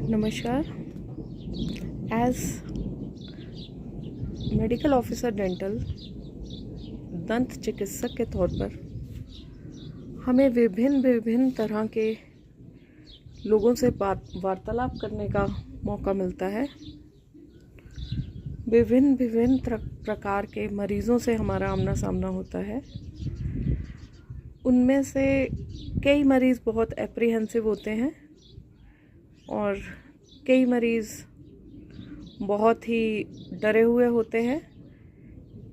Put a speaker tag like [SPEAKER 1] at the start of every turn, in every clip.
[SPEAKER 1] नमस्कार। As medical officer dental दंत चिकित्सक के तौर पर हमें विभिन्न तरह के लोगों से वार्तालाप करने का मौका मिलता है। विभिन्न प्रकार के मरीज़ों से हमारा आमना सामना होता है। उनमें से कई मरीज़ बहुत एप्रीहेंसिव होते हैं और कई मरीज़ बहुत ही डरे हुए होते हैं।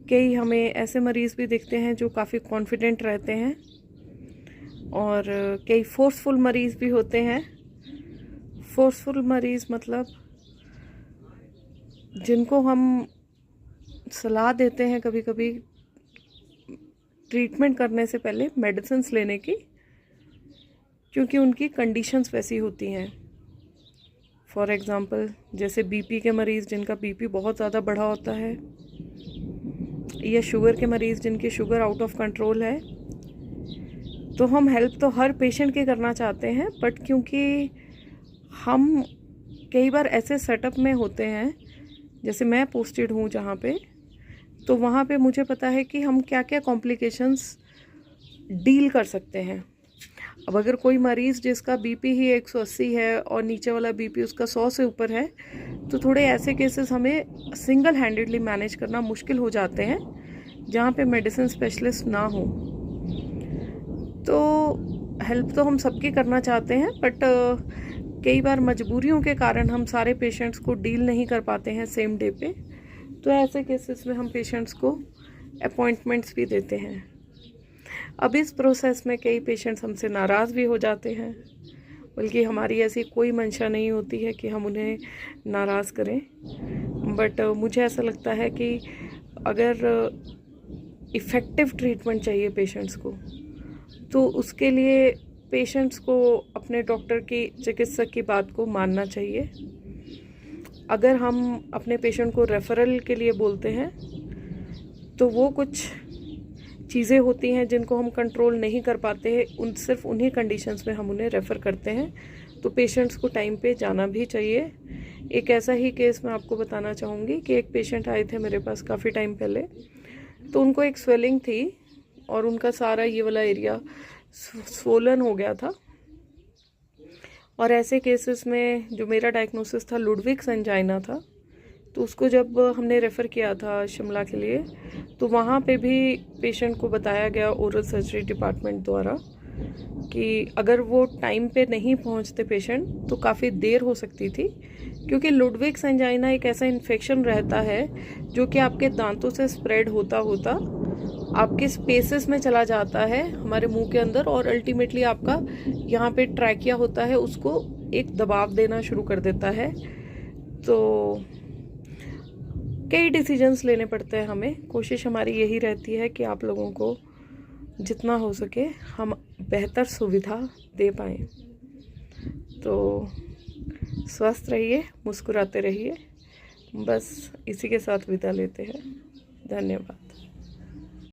[SPEAKER 1] कई हमें ऐसे मरीज़ भी दिखते हैं जो काफ़ी कॉन्फिडेंट रहते हैं और कई फोर्सफुल मरीज़ भी होते हैं। फोर्सफुल मरीज़ मतलब जिनको हम सलाह देते हैं कभी कभी ट्रीटमेंट करने से पहले मेडिसिन्स लेने की, क्योंकि उनकी कंडीशंस वैसी होती हैं। फॉर एग्ज़ाम्पल जैसे बीपी के मरीज़ जिनका बीपी बहुत ज़्यादा बढ़ा होता है, या शुगर के मरीज़ जिनकी शुगर आउट ऑफ कंट्रोल है। तो हम हेल्प तो हर पेशेंट की करना चाहते हैं, बट क्योंकि हम कई बार ऐसे सेटअप में होते हैं, जैसे मैं पोस्टेड हूँ जहाँ पे, तो वहाँ पे मुझे पता है कि हम क्या क्या कॉम्प्लिकेशंस डील कर सकते हैं। अब अगर कोई मरीज़ जिसका बीपी ही 180 है और नीचे वाला बीपी उसका 100 से ऊपर है, तो थोड़े ऐसे केसेस हमें सिंगल हैंडेडली मैनेज करना मुश्किल हो जाते हैं, जहाँ पे मेडिसिन स्पेशलिस्ट ना हो। तो हेल्प तो हम सबकी करना चाहते हैं, बट कई बार मजबूरियों के कारण हम सारे पेशेंट्स को डील नहीं कर पाते हैं सेम डे पे। तो ऐसे केसेस में हम पेशेंट्स को अपॉइंटमेंट्स भी देते हैं। अब इस प्रोसेस में कई पेशेंट्स हमसे नाराज़ भी हो जाते हैं, बल्कि हमारी ऐसी कोई मंशा नहीं होती है कि हम उन्हें नाराज़ करें। बट मुझे ऐसा लगता है कि अगर इफ़ेक्टिव ट्रीटमेंट चाहिए पेशेंट्स को, तो उसके लिए पेशेंट्स को अपने डॉक्टर की, चिकित्सक की बात को मानना चाहिए। अगर हम अपने पेशेंट को रेफरल के लिए बोलते हैं, तो वो कुछ चीज़ें होती हैं जिनको हम कंट्रोल नहीं कर पाते हैं, सिर्फ उन्हीं कंडीशंस में हम उन्हें रेफ़र करते हैं। तो पेशेंट्स को टाइम पे जाना भी चाहिए। एक ऐसा ही केस मैं आपको बताना चाहूँगी कि एक पेशेंट आए थे मेरे पास काफ़ी टाइम पहले। तो उनको एक स्वेलिंग थी और उनका सारा ये वाला एरिया स्वोलन हो गया था। और ऐसे केसेस में जो मेरा डायग्नोसिस था लुडविग्स एंजाइना था। तो उसको जब हमने रेफ़र किया था शिमला के लिए, तो वहाँ पे भी पेशेंट को बताया गया ओरल सर्जरी डिपार्टमेंट द्वारा कि अगर वो टाइम पे नहीं पहुँचते पेशेंट, तो काफ़ी देर हो सकती थी, क्योंकि लुडविग्स एंजाइना एक ऐसा इन्फेक्शन रहता है जो कि आपके दांतों से स्प्रेड होता होता आपके स्पेसेस में चला जाता है, हमारे मुंह के अंदर, और अल्टीमेटली आपका यहाँ पे ट्रैकिया होता है, उसको एक दबाव देना शुरू कर देता है। तो कई डिसीजंस लेने पड़ते हैं हमें। कोशिश हमारी यही रहती है कि आप लोगों को जितना हो सके हम बेहतर सुविधा दे पाएँ। तो स्वस्थ रहिए, मुस्कुराते रहिए। बस इसी के साथ विदा लेते हैं। धन्यवाद।